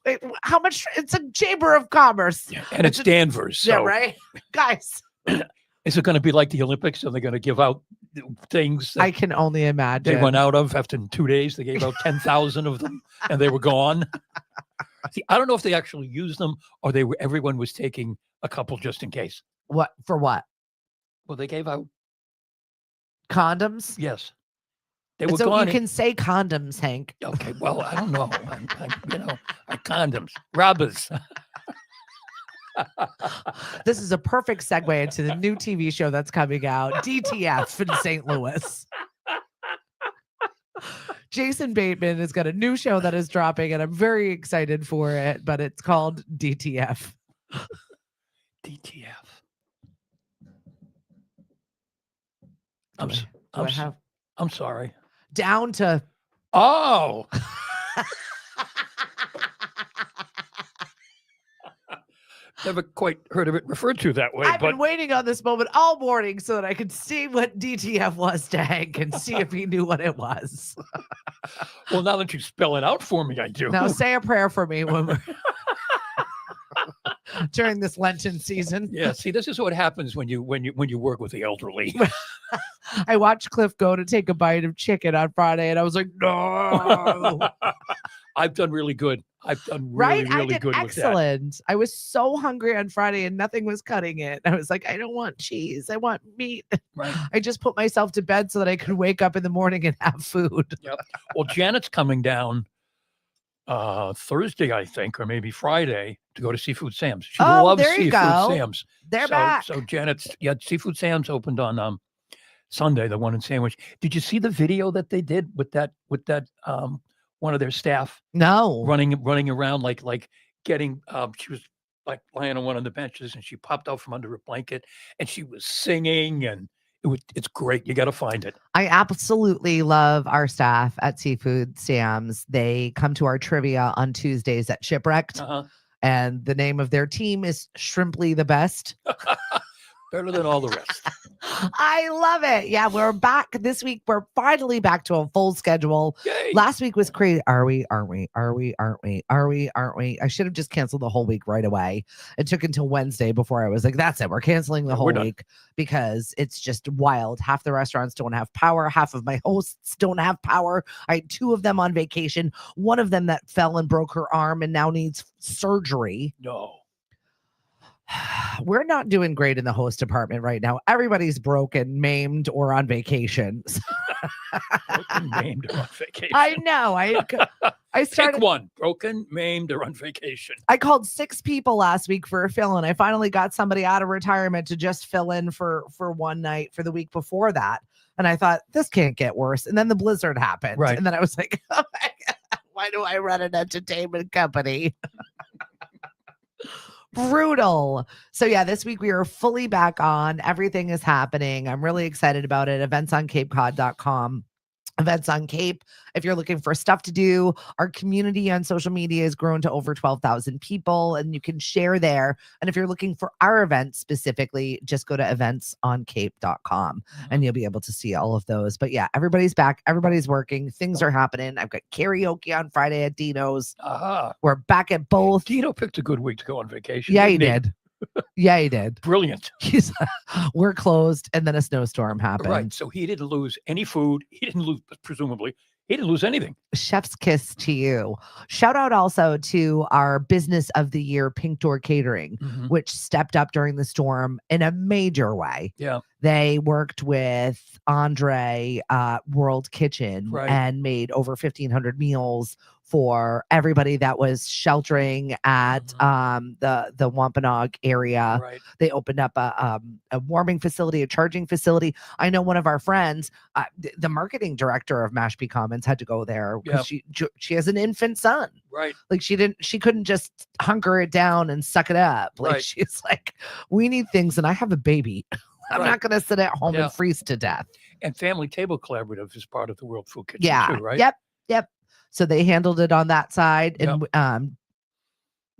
Wait, how much? It's a Chamber of Commerce. Yeah, and it's Danvers. So. Yeah, right? Guys. Is it going to be like the Olympics? Are they going to give out things I can only imagine. They run out of after 2 days? They gave out 10,000 of them and they were gone. See, I don't know if they actually used them or everyone was taking a couple just in case. What? For what? Well, they gave out condoms? Yes. They were so gone. You can say condoms, Hank. Okay, well, I don't know. Condoms, rubbers. This is a perfect segue into the new TV show that's coming out, DTF in St. Louis. Jason Bateman has got a new show that is dropping, and I'm very excited for it, but it's called DTF. DTF. I'm sorry. Down to. Oh. Never quite heard of it referred to that way. I've been waiting on this moment all morning so that I could see what DTF was to Hank and see if he knew what it was. Well, now that you spell it out for me, I do. Now say a prayer for me when we're during this Lenten season. Yeah, see, this is what happens when you work with the elderly. I watched Cliff go to take a bite of chicken on Friday, and I was like, no. I've done really good. I've done really good excellent. With that. I was so hungry on Friday and nothing was cutting it. I was like, I don't want cheese. I want meat. Right. I just put myself to bed so that I could wake up in the morning and have food. Yep. Well, Janet's coming down Thursday, I think, or maybe Friday to go to Seafood Sam's. She loves Seafood Sam's. They're back. So Seafood Sam's opened on Sunday, the one in Sandwich. Did you see the video that they did with that one of their staff? No. Running around like getting she was like lying on one of the benches and she popped out from under a blanket and she was singing and it's great. You got to find it. I absolutely love our staff at Seafood Sam's. They come to our trivia on Tuesdays at Shipwrecked. And the name of their team is Shrimply the Best. Better than all the rest. I love it. Yeah, we're back this week. We're finally back to a full schedule. Yay. Last week was crazy. Are we? Aren't we? I should have just canceled the whole week right away. It took until Wednesday before I was like, that's it. We're canceling the whole week because it's just wild. Half the restaurants don't have power. Half of my hosts don't have power. I had 2 of them on vacation. One of them that fell and broke her arm and now needs surgery. No. We're not doing great in the host department right now. Everybody's broken, maimed, or on vacation. Broken, maimed, or on vacation. I know. I started. Pick one: broken, maimed, or on vacation. I called 6 people last week for a fill-in. I finally got somebody out of retirement to just fill in for one night for the week before that. And I thought, this can't get worse. And then the blizzard happened. Right. And then I was like, oh my God, why do I run an entertainment company? Brutal. So yeah, this week we are fully back on. Everything is happening. I'm really excited about it. Events on CapeCod.com. Events on Cape. If you're looking for stuff to do, our community on social media has grown to over 12,000 people, and you can share there. And if you're looking for our events specifically, just go to eventsoncape.com and you'll be able to see all of those. But yeah, everybody's back. Everybody's working. Things are happening. I've got karaoke on Friday at Dino's. We're back at both. Dino picked a good week to go on vacation. Yeah, he did. Yeah, he did. Brilliant. We're closed, and then a snowstorm happened. Right. So he didn't lose any food. He didn't lose, presumably, he didn't lose anything. Chef's kiss to you. Shout out also to our business of the year, Pink Door Catering, which stepped up during the storm in a major way. Yeah. They worked with Andre World Kitchen and made over 1,500 meals for everybody that was sheltering at the Wampanoag area. Right. They opened up a warming facility, a charging facility. I know one of our friends, the marketing director of Mashpee Commons, had to go there because she has an infant son. Right. Like she couldn't just hunker it down and suck it up. Like she's like, we need things, and I have a baby. I'm not going to sit at home and freeze to death. And Family Table Collaborative is part of the World Food Kitchen too, right? Yep. So they handled it on that side. And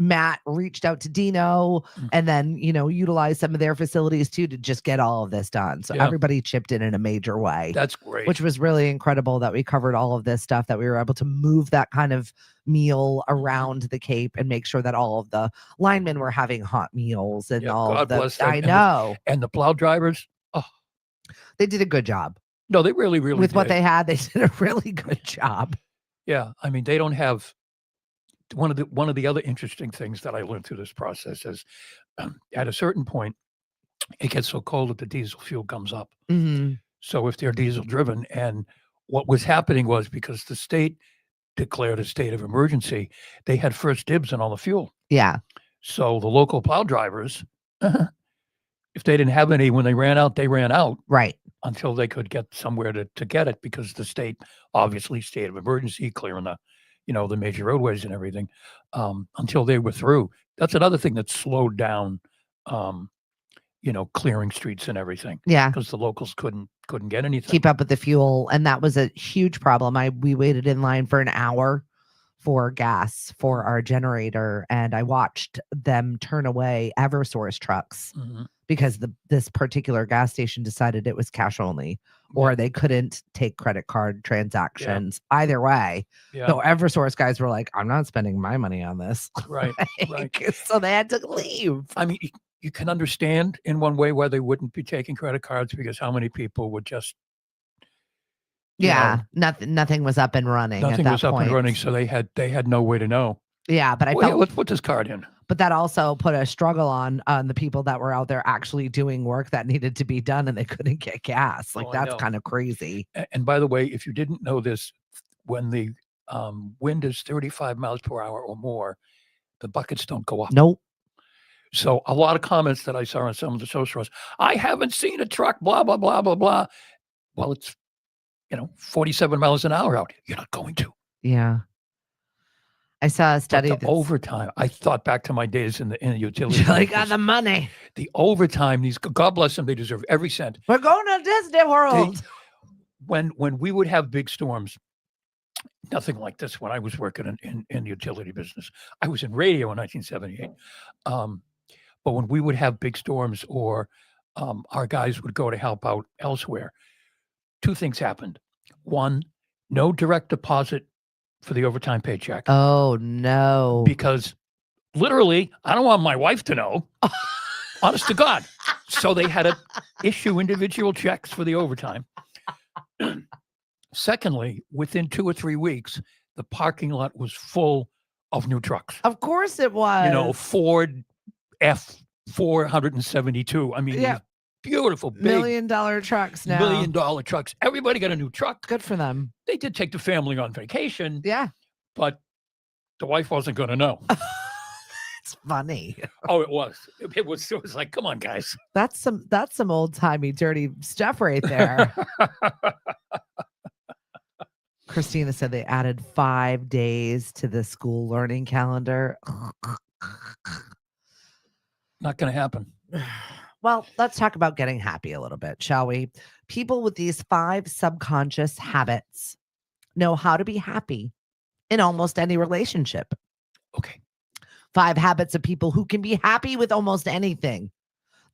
Matt reached out to Dino and then, utilized some of their facilities too to just get all of this done. So everybody chipped in a major way. That's great. Which was really incredible that we covered all of this stuff, that we were able to move that kind of meal around the Cape and make sure that all of the linemen were having hot meals and all God of the, bless them. I know. And the plow drivers, they did a good job. No, they really, really with did. what they had, they did a really good job. Yeah. I mean, they don't have one of the other interesting things that I learned through this process is at a certain point, it gets so cold that the diesel fuel comes up. So if they're diesel driven, and what was happening was because the state declared a state of emergency, they had first dibs on all the fuel. Yeah. So the local plow drivers, if they didn't have any when they ran out, they ran out. Right. Until they could get somewhere to get it, because the state, obviously, state of emergency, clearing the major roadways and everything, until they were through. That's another thing that slowed down, clearing streets and everything. Yeah. Because the locals couldn't get anything. Keep up with the fuel. And that was a huge problem. We waited in line for an hour for gas for our generator, and I watched them turn away Eversource trucks because this particular gas station decided it was cash only, or they couldn't take credit card transactions. Either way. So Eversource guys were like, I'm not spending my money on this. Right. So they had to leave. I mean, you can understand in one way why they wouldn't be taking credit cards, because how many people would just nothing was up and running. Nothing was up and running, so they had no way to know. Yeah, but let's put this card in. But that also put a struggle on the people that were out there actually doing work that needed to be done, and they couldn't get gas. Like, that's kind of crazy. And by the way, if you didn't know this, when the wind is 35 miles per hour or more, the buckets don't go up. Nope. So a lot of comments that I saw on some of the socials, I haven't seen a truck, blah, blah, blah, blah, blah. Well, it's 47 miles an hour out. You're not going to. Yeah. I saw a study. The overtime. I thought back to my days in the utility. They got the money. The overtime. God bless them. They deserve every cent. We're going to Disney World. When we would have big storms, nothing like this. When I was working in the utility business, I was in radio in 1978. But when we would have big storms, or our guys would go to help out elsewhere, two things happened. One, no direct deposit for the overtime paycheck. Oh, no. Because literally, I don't want my wife to know. Honest to God. So they had to issue individual checks for the overtime. Secondly, within 2 or 3 weeks, the parking lot was full of new trucks. Of course it was. Ford F472. I mean, beautiful, big $1 million trucks now. $1 million trucks. Everybody got a new truck. Good for them. They did take the family on vacation. Yeah. But the wife wasn't going to know. It's funny. Oh, it was. It was like, come on, guys. That's some old-timey dirty stuff right there. Christina said they added 5 days to the school learning calendar. Not going to happen. Well, let's talk about getting happy a little bit, shall we? People with these 5 subconscious habits know how to be happy in almost any relationship. Okay. 5 habits of people who can be happy with almost anything.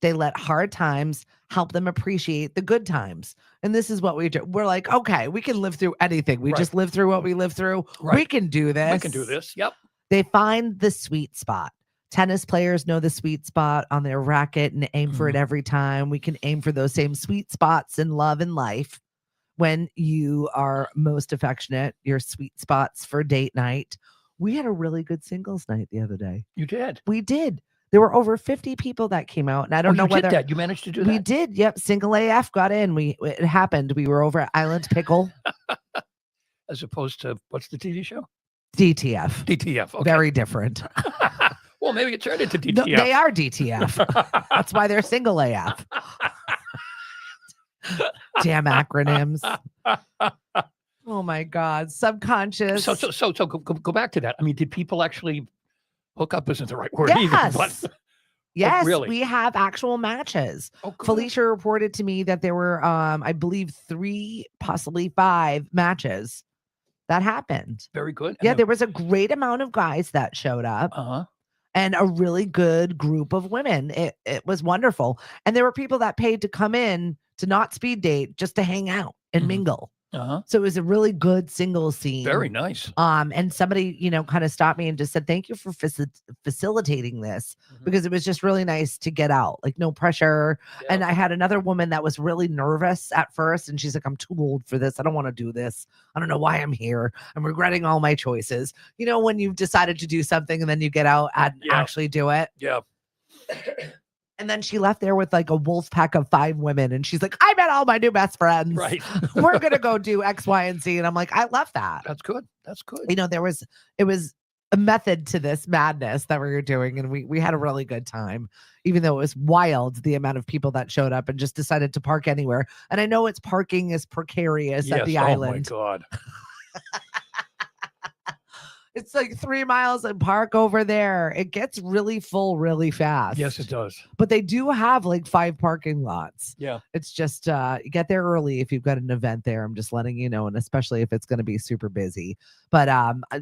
They let hard times help them appreciate the good times. And this is what we do. We're like, okay, we can live through anything. We Right. just live through what we live through. Right. We can do this. We can do this. Yep. They find the sweet spot. Tennis players know the sweet spot on their racket and aim for it every time. We can aim for those same sweet spots in love and life. When you are most affectionate, your sweet spots for date night. We had a really good singles night the other day. You did. We did. There were over 50 people that came out, and I don't know whether did that. You managed to do that. We did. Yep, single AF got in. It happened. We were over at Island Pickle, as opposed to what's the TV show? DTF. DTF. Okay. Very different. Well, maybe it turned into DTF. No, they are DTF. That's why they're single AF. Damn acronyms. Oh my God. Subconscious. So go back to that. I mean, did people actually hook up? Isn't the right word either. But, yes, really? We have actual matches. Oh, cool. Felicia reported to me that there were, I believe, 3, possibly 5 matches that happened. Very good. Yeah, there was a great amount of guys that showed up. And a really good group of women. It was wonderful. And there were people that paid to come in to not speed date, just to hang out and mingle. So it was a really good single scene. Very nice. And somebody, kind of stopped me and just said, thank you for facilitating this, because it was just really nice to get out, like no pressure. Yeah. And I had another woman that was really nervous at first. And she's like, I'm too old for this. I don't want to do this. I don't know why I'm here. I'm regretting all my choices. When you've decided to do something and then you get out and actually do it. Yeah. And then she left there with like a wolf pack of 5 women. And she's like, I met all my new best friends. Right. We're going to go do X, Y, and Z. And I'm like, I love that. That's good. That's good. It was a method to this madness that we were doing. And we had a really good time, even though it was wild, the amount of people that showed up and just decided to park anywhere. And I know parking is precarious at the island. Oh my God. It's like 3 miles and park over there. It gets really full really fast. Yes, it does. But they do have like 5 parking lots. Yeah. It's just you get there early if you've got an event there. I'm just letting you know, and especially if it's going to be super busy. But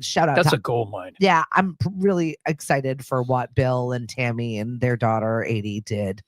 shout out. That's a gold mine. Yeah, I'm really excited for what Bill and Tammy and their daughter 80 did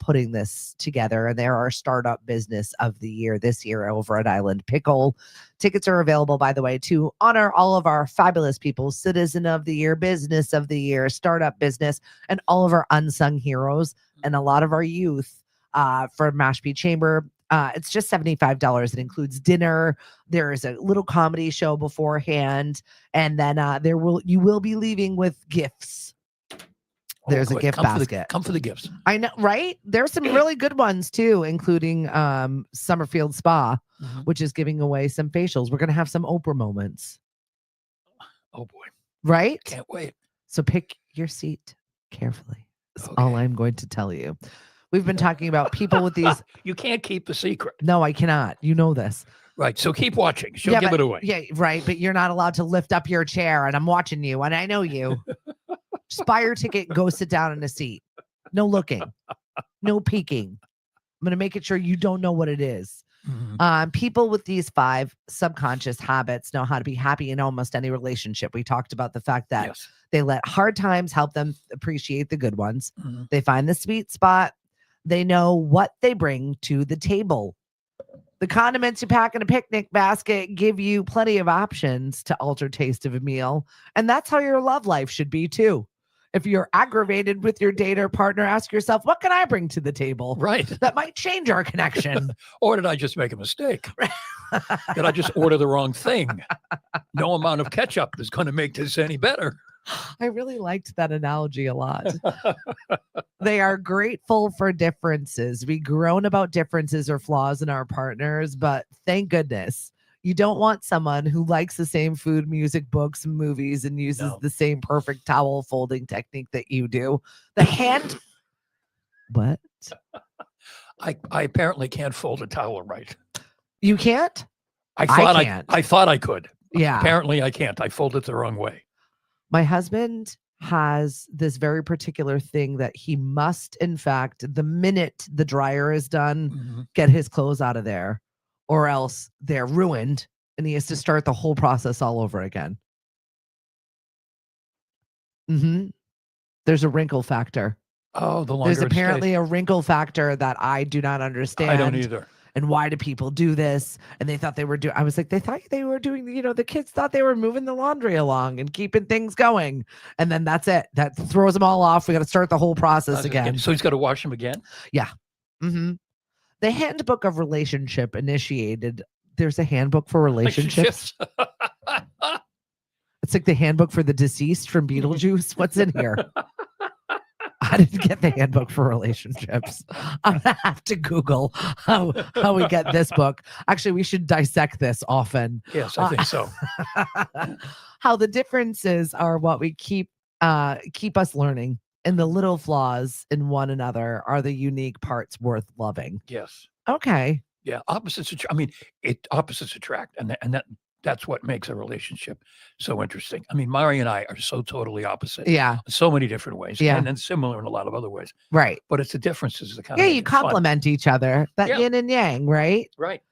putting this together. And they're our startup business of the year this year over at Island Pickle. Tickets are available, by the way, to honor all of our fabulous people, Citizen of the Year, Business of the Year, Startup Business, and all of our unsung heroes and a lot of our youth for Mashpee Chamber. It's just $75. It includes dinner. There is a little comedy show beforehand, and then you will be leaving with gifts. There's a gift basket. Come for the gifts. I know, right? There's some really good ones too, including Summerfield Spa, which is giving away some facials. We're going to have some Oprah moments. Oh boy. Right? Can't wait. So pick your seat carefully. That's all I'm going to tell you. We've been talking about people with these. You can't keep the secret. No, I cannot. You know this. Right. So keep watching. She'll give it away. Yeah, right. But you're not allowed to lift up your chair, and I'm watching you, and I know you. Just buy your ticket and go sit down in a seat. No looking. No peeking. I'm going to make it sure you don't know what it is. People with these 5 subconscious habits know how to be happy in almost any relationship. We talked about the fact that they let hard times help them appreciate the good ones. They find the sweet spot. They know what they bring to the table. The condiments you pack in a picnic basket give you plenty of options to alter taste of a meal. And that's how your love life should be too. If you're aggravated with your date or partner, ask yourself, what can I bring to the table? Right. That might change our connection. Or did I just make a mistake? Did I just order the wrong thing? No amount of ketchup is going to make this any better. I really liked that analogy a lot. They are grateful for differences. We groan about differences or flaws in our partners, but thank goodness you don't want someone who likes the same food, music, books, movies, and uses the same perfect towel folding technique that you do. The hand. What? I apparently can't fold a towel right. You can't? I thought I could. Yeah. Apparently I can't. I fold it the wrong way. My husband has this very particular thing that he must, in fact, the minute the dryer is done, get his clothes out of there, or else they're ruined and he has to start the whole process all over again. There's a wrinkle factor. Oh, the longer there's apparently a wrinkle factor that I do not understand. I don't either. And why do people do this? And they thought they were doing, I was like, they thought they were doing, the kids thought they were moving the laundry along and keeping things going. And then that's it. That throws them all off. We got to start the whole process again. So he's got to wash them again? Yeah. The handbook of relationship initiated. There's a handbook for relationships. It's like the handbook for the deceased from Beetlejuice. What's in here? I didn't get the handbook for relationships. I'm gonna have to Google how we get this book. Actually, we should dissect this often. Yes, I think so. How the differences are what we keep us learning, and the little flaws in one another are the unique parts worth loving. Yes. Okay. Yeah, opposites attract, and that's what makes a relationship so interesting. I mean, Mari and I are so totally opposite. Yeah. In so many different ways. Yeah. And then similar in a lot of other ways. Right. But it's the differences that kind of. Yeah, you complement each other. That yin and yang, right? Right.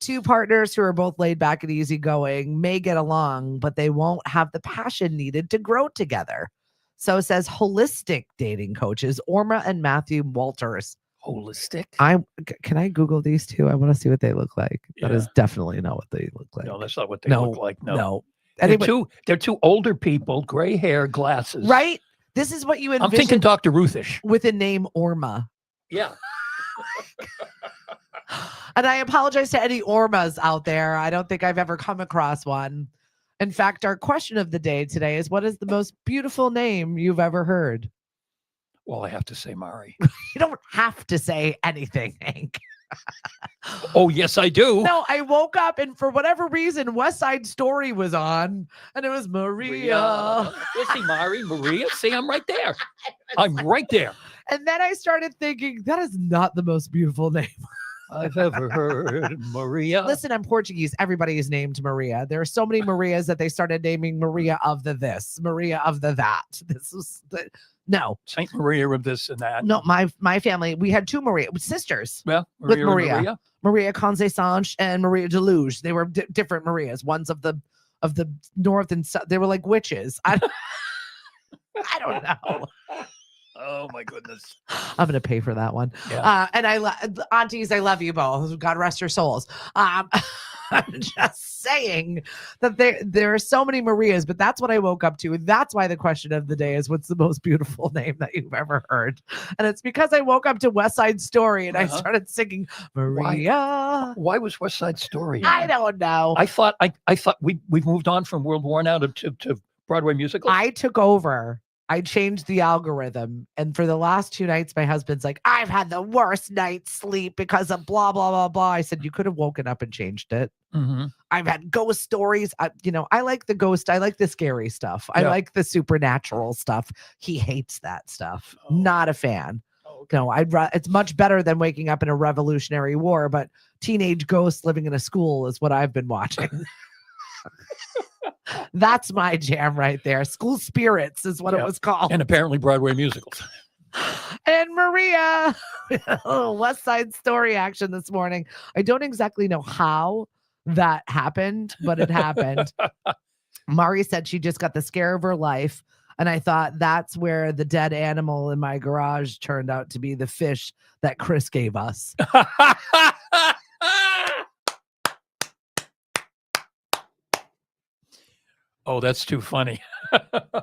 Two partners who are both laid back and easygoing may get along, but they won't have the passion needed to grow together. So says holistic dating coaches Orma and Matthew Walters. Holistic? Can I Google these two? I want to see what they look like. Yeah. That is definitely not what they look like. No, that's not what they look like. No. Anyway, they're two older people, gray hair, glasses. Right? This is what you envision. I'm thinking Dr. Ruthish. With a name Orma. Yeah. And I apologize to any Ormas out there. I don't think I've ever come across one. In fact, our question of the day today is, what is the most beautiful name you've ever heard? Well, I have to say Mari. You don't have to say anything, Hank. Oh, yes, I do. No, I woke up and for whatever reason, West Side Story was on and it was Maria. You see Mari, Maria? See, I'm right there. I'm right there. And then I started thinking, that is not the most beautiful name I've ever heard. Maria. Listen, I'm Portuguese. Everybody is named Maria. There are so many Marias that they started naming Maria of the this, Maria of the that. This was the... No. Saint Maria of this and that. No, my family, we had two Maria sisters. Well, with Maria. Maria Constance and Maria Deluge. They were different Marias. Ones of the north and south. They were like witches. I don't know. Oh my goodness. I'm going to pay for that one. Yeah. And aunties, I love you both. God rest your souls. I'm just saying that there are so many Marias, but that's what I woke up to. That's why the question of the day is, what's the most beautiful name that you've ever heard? And it's because I woke up to West Side Story and I started singing Maria. Why was West Side Story? I don't know. I thought we've moved on from World War now to Broadway musicals. I took over. I changed the algorithm. And for the last 2 nights, my husband's like, I've had the worst night's sleep because of blah, blah, blah, blah. I said, you could have woken up and changed it. Mm-hmm. I've had ghost stories. I like the ghost. I like the scary stuff. I like the supernatural stuff. He hates that stuff. Oh. Not a fan. Oh, okay. No, it's much better than waking up in a Revolutionary War, but teenage ghosts living in a school is what I've been watching. That's my jam right there. School Spirits is what it was called. And apparently Broadway musicals. And Maria, West Side Story action this morning. I don't exactly know how that happened, but it happened. Mari said she just got the scare of her life. And I thought that's where the dead animal in my garage turned out to be the fish that Chris gave us. Oh, that's too funny.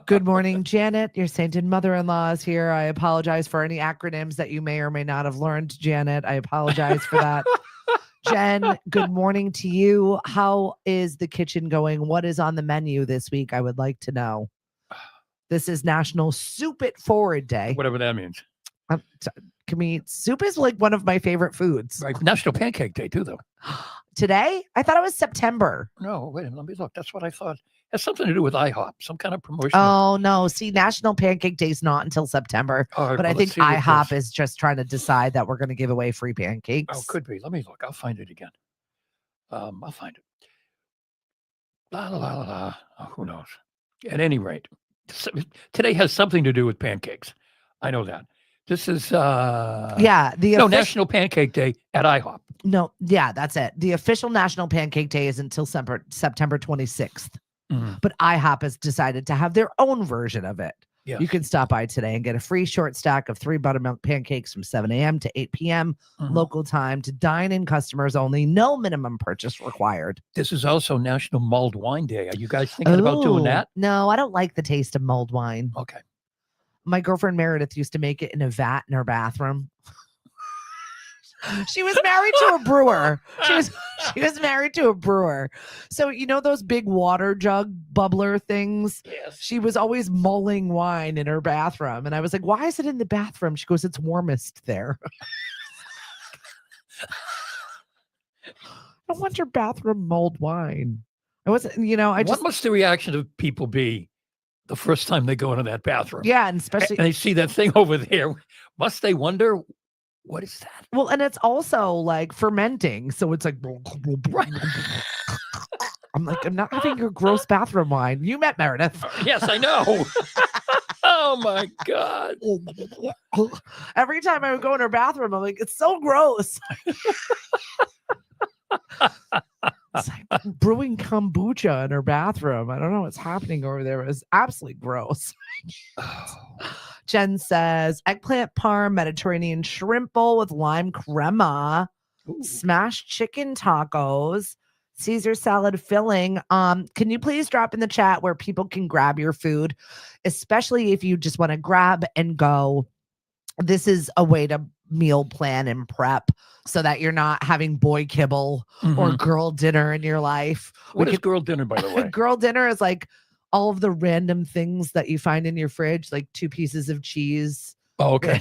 Good morning, Janet. Your sainted mother-in-law is here. I apologize for any acronyms that you may or may not have learned, Janet. I apologize for that. Jen, good morning to you. How is the kitchen going? What is on the menu this week? I would like to know. This is National Soup It Forward Day. Whatever that means. Soup is like one of my favorite foods. Right. National Pancake Day too, though. Today? I thought it was September. No, wait, let me look. That's what I thought. It has something to do with IHOP, some kind of promotion. Oh, no. See, National Pancake Day is not until September. But I think IHOP is just trying to decide that we're going to give away free pancakes. Oh, could be. Let me look. I'll find it again. I'll find it. La, la, la, la, la. Oh, who knows? At any rate, today has something to do with pancakes. I know that. This is Yeah, National Pancake Day at IHOP. No, yeah, that's it. The official National Pancake Day is until September 26th. But IHOP has decided to have their own version of it. Yes. You can stop by today and get a free short stack of 3 buttermilk pancakes from 7 a.m. to 8 p.m. Local time to dine-in customers only. No minimum purchase required. This is also National Mulled Wine Day. Are you guys thinking about doing that? No, I don't like the taste of mulled wine. Okay. My girlfriend Meredith used to make it in a vat in her bathroom. She was married to a brewer. She was married to a brewer. So you know those big water jug bubbler things? Yes. She was always mulling wine in her bathroom. And I was like, why is it in the bathroom? She goes, it's warmest there. I don't want your bathroom mulled wine. I wasn't, what must the reaction of people be the first time they go into that bathroom? Yeah, and especially and they see that thing over there. Must they wonder, what is that? Well, and it's also like fermenting. So it's like, I'm like, I'm not having your gross bathroom wine. You met Meredith. Yes, I know. Oh my God. Every time I would go in her bathroom, I'm like, it's so gross. It's like brewing kombucha in her bathroom. I don't know what's happening over there. It was absolutely gross. Jen says eggplant parm, Mediterranean shrimp bowl with lime crema, smashed chicken tacos, Caesar salad filling. Can you please drop in the chat where people can grab your food, especially if you just want to grab and go? This is a way to meal plan and prep so that you're not having boy kibble or girl dinner in your life. What is girl dinner, by the way? Girl dinner is like all of the random things that you find in your fridge, like 2 pieces of cheese. Oh, okay.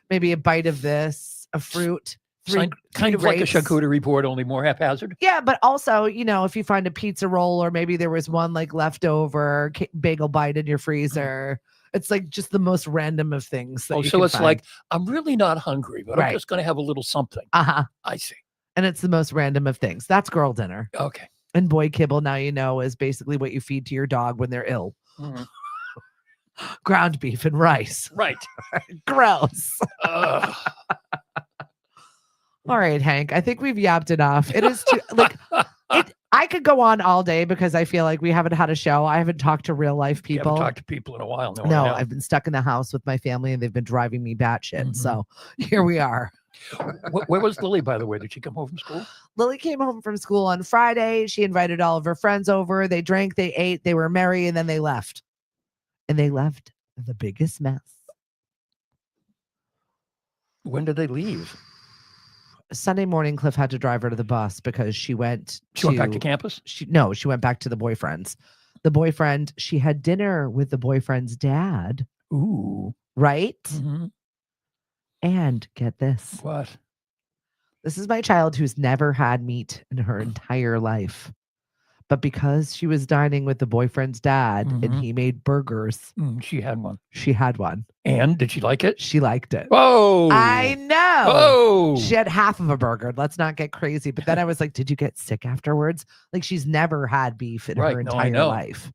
Maybe a bite of this, a fruit. Kind of like a charcuterie board, only more haphazard. Yeah, but also, if you find a pizza roll or maybe there was one like leftover bagel bite in your freezer, it's like just the most random of things. That so it's find. Like, I'm really not hungry, but I'm just going to have a little something. I see. And it's the most random of things. That's girl dinner. Okay. And boy kibble, now you know, is basically what you feed to your dog when they're ill. Ground beef and rice. Right. Gross. All right, Hank. I think we've yapped enough. It is too I could go on all day because I feel like we haven't had a show. I haven't talked to real life people. You haven't talked to people in a while. No, I've been stuck in the house with my family and they've been driving me batshit. So here we are. Where was Lily, by the way? Did she come home from school? Lily came home from school on Friday. She invited all of her friends over. They drank, they ate, they were merry, and then they left. And they left the biggest mess. When did they leave? Sunday morning, Cliff had to drive her to the bus because she went back to campus? She went back to the boyfriend's. The boyfriend, she had dinner with the boyfriend's dad. Ooh. Right? And get this. What? This is my child who's never had meat in her entire life. But because she was dining with the boyfriend's dad and he made burgers. She had one. She had one. And did she like it? She liked it. Whoa. I know. Oh. She had half of a burger. Let's not get crazy. But then I was like, did you get sick afterwards? Like she's never had beef in her entire life.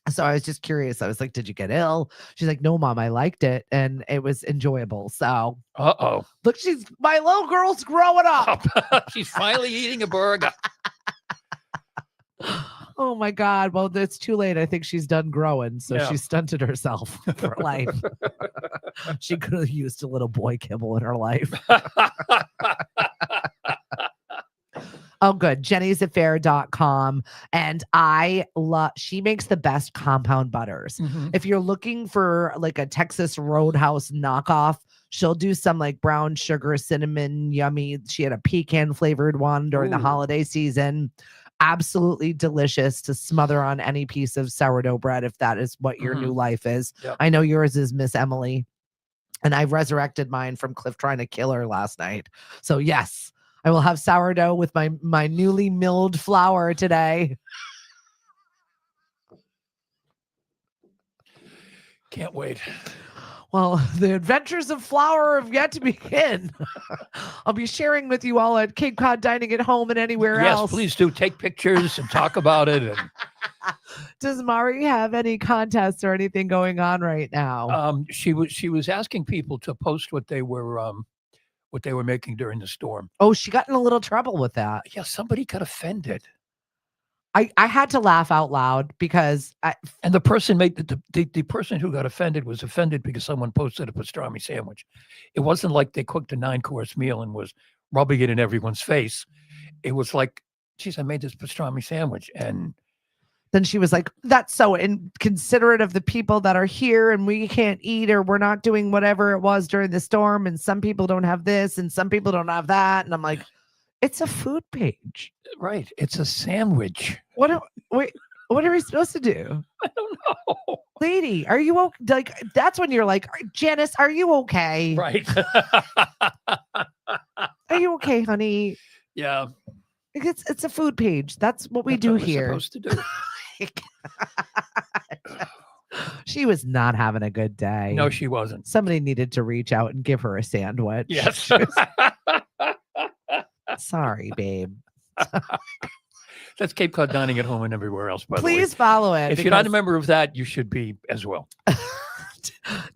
So I was just curious. I was like, did you get ill? She's like, no, Mom, I liked it. And it was enjoyable. So, look, my little girl's growing up. She's finally eating a burger. Oh my God. Well, it's too late. I think she's done growing. So she stunted herself for life. She could have used a little boy kibble in her life. Oh, good. Jenny'sAffair.com. And she makes the best compound butters. If you're looking for like a Texas Roadhouse knockoff, she'll do some like brown sugar, cinnamon, yummy. She had a pecan flavored one during the holiday season. Absolutely delicious to smother on any piece of sourdough bread if that is what your new life is. Yep. I know yours is Miss Emily. And I resurrected mine from Cliff trying to kill her last night. So yes. I will have sourdough with my newly milled flour today. Can't wait. Well, the adventures of flour have yet to begin. I'll be sharing with you all at Cape Cod Dining at Home and anywhere else. Yes, please do. Take pictures and talk about it. And Does Mari have any contests or anything going on right now? She was asking people to post what they were making during the storm. Oh, she got in a little trouble with that. Yeah, somebody got offended. I had to laugh out loud because And the person the person who got offended was offended because someone posted a pastrami sandwich. It wasn't like they cooked a 9-course meal and was rubbing it in everyone's face. It was like, geez, I made this pastrami sandwich. And then she was like, that's so inconsiderate of the people that are here and we can't eat or we're not doing whatever it was during the storm. And some people don't have this and some people don't have that. And I'm like, it's a food page. Right. It's a sandwich. What are we supposed to do? I don't know. Lady, are you okay? Like, that's when you're like, Janice, are you okay? Right. Are you okay, honey? Yeah. It's a food page. That's what we That's do what we're here. supposed to do. She was not having a good day. No, she wasn't. Somebody needed to reach out and give her a sandwich. Yes. Sorry, babe. That's Cape Cod Dining at Home and everywhere else, by the way. Please follow it. If you're not a member of that, you should be as well.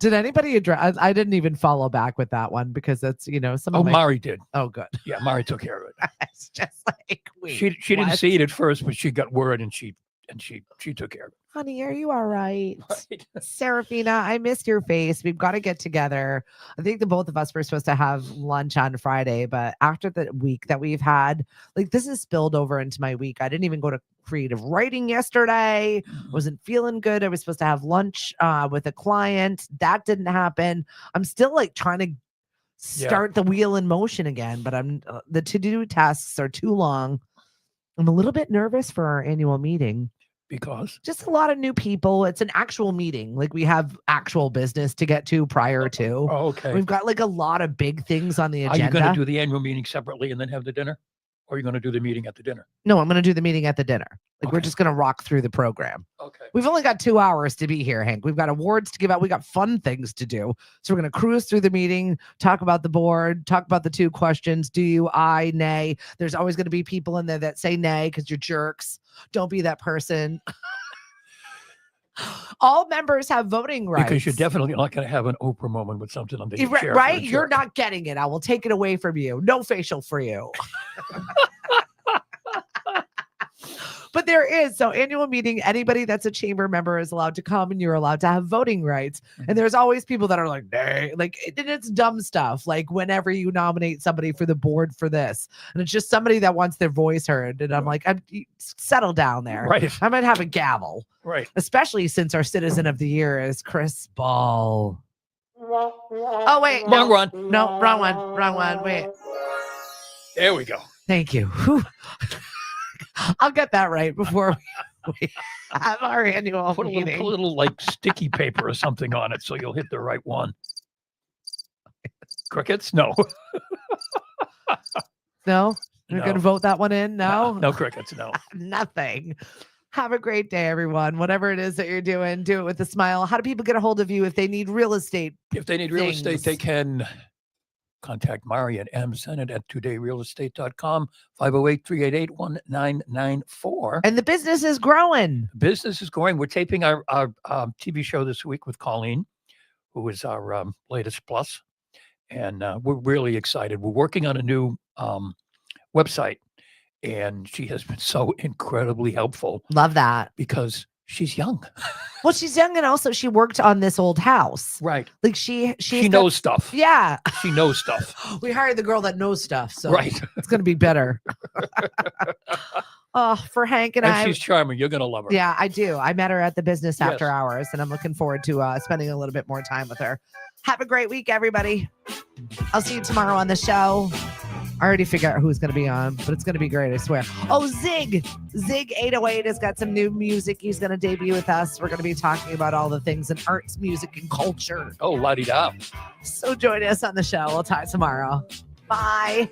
Did anybody address? I didn't even follow back with that one because that's, some of my... Mari did. Oh, good. Yeah, Mari took care of it. It's just like, wait, she didn't see it at first, but she got word and she took care of it. Honey, are you all right? Right. Serafina, I missed your face. We've got to get together. I think the both of us were supposed to have lunch on Friday, but after the week that we've had, like this is spilled over into my week. I didn't even go to creative writing yesterday. Wasn't feeling good. I was supposed to have lunch with a client. That didn't happen. I'm still like trying to start the wheel in motion again, but the to-do tasks are too long. I'm a little bit nervous for our annual meeting. Because? Just a lot of new people. It's an actual meeting. Like we have actual business to get to prior to. Oh, okay. We've got like a lot of big things on the agenda. Are you going to do the annual meeting separately and then have the dinner? Or are you going to do the meeting at the dinner? No, I'm going to do the meeting at the dinner. Like Okay. we're just going to rock through the program. Okay. We've only got 2 hours to be here, Hank. We've got awards to give out. We got fun things to do. So we're going to cruise through the meeting, talk about the board, talk about the 2 questions. Do you, I, nay? There's always going to be people in there that say nay because you're jerks. Don't be that person. All members have voting rights. Because you're definitely not going to have an Oprah moment with something on the chair. Right? You're not getting it. I will take it away from you. No facial for you. But there is. So annual meeting, anybody that's a chamber member is allowed to come and you're allowed to have voting rights. And there's always people that are like, nay, like it's dumb stuff. Like whenever you nominate somebody for the board for this, and it's just somebody that wants their voice heard. And I'm like, settle down there. Right. I might have a gavel. Right. Especially since our citizen of the year is Chris Ball. Oh, wait. Wrong one. No, wrong one. Wrong one. Wait. There we go. Thank you. Whew. I'll get that right before we have our annual meeting. Put a little like sticky paper or something on it so you'll hit the right one. Crickets? No. No? You're No. going to vote that one in? No? No crickets, no. Nothing. Have a great day, everyone. Whatever it is that you're doing, do it with a smile. How do people get a hold of you if they need real estate? If they need real estate, things? they can contact Mari at msennett@todayrealestate.com, 508-388-1994. And the business is growing. Business is going. We're taping our TV show this week with Colleen, who is our latest plus. And we're really excited. We're working on a new website. And she has been so incredibly helpful. Love that. Because she's young. Well, she's young and also she worked on this old house. Right. Like she knows stuff. Yeah. She knows stuff. We hired the girl that knows stuff. So right. It's going to be better. Oh, for Hank and I. She's charming. You're going to love her. Yeah, I do. I met her at the business after hours and I'm looking forward to spending a little bit more time with her. Have a great week, everybody. I'll see you tomorrow on the show. I already figured out who's going to be on, but it's going to be great, I swear. Oh, Zig 808 has got some new music. He's going to debut with us. We're going to be talking about all the things in arts, music, and culture. Oh, la-di-da. So join us on the show. We'll talk tomorrow. Bye.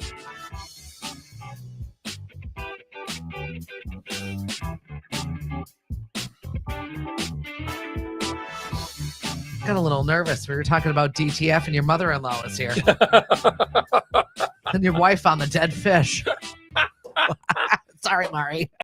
Got a little nervous. We were talking about DTF and your mother-in-law was here. And your wife on the dead fish. Sorry, Mari.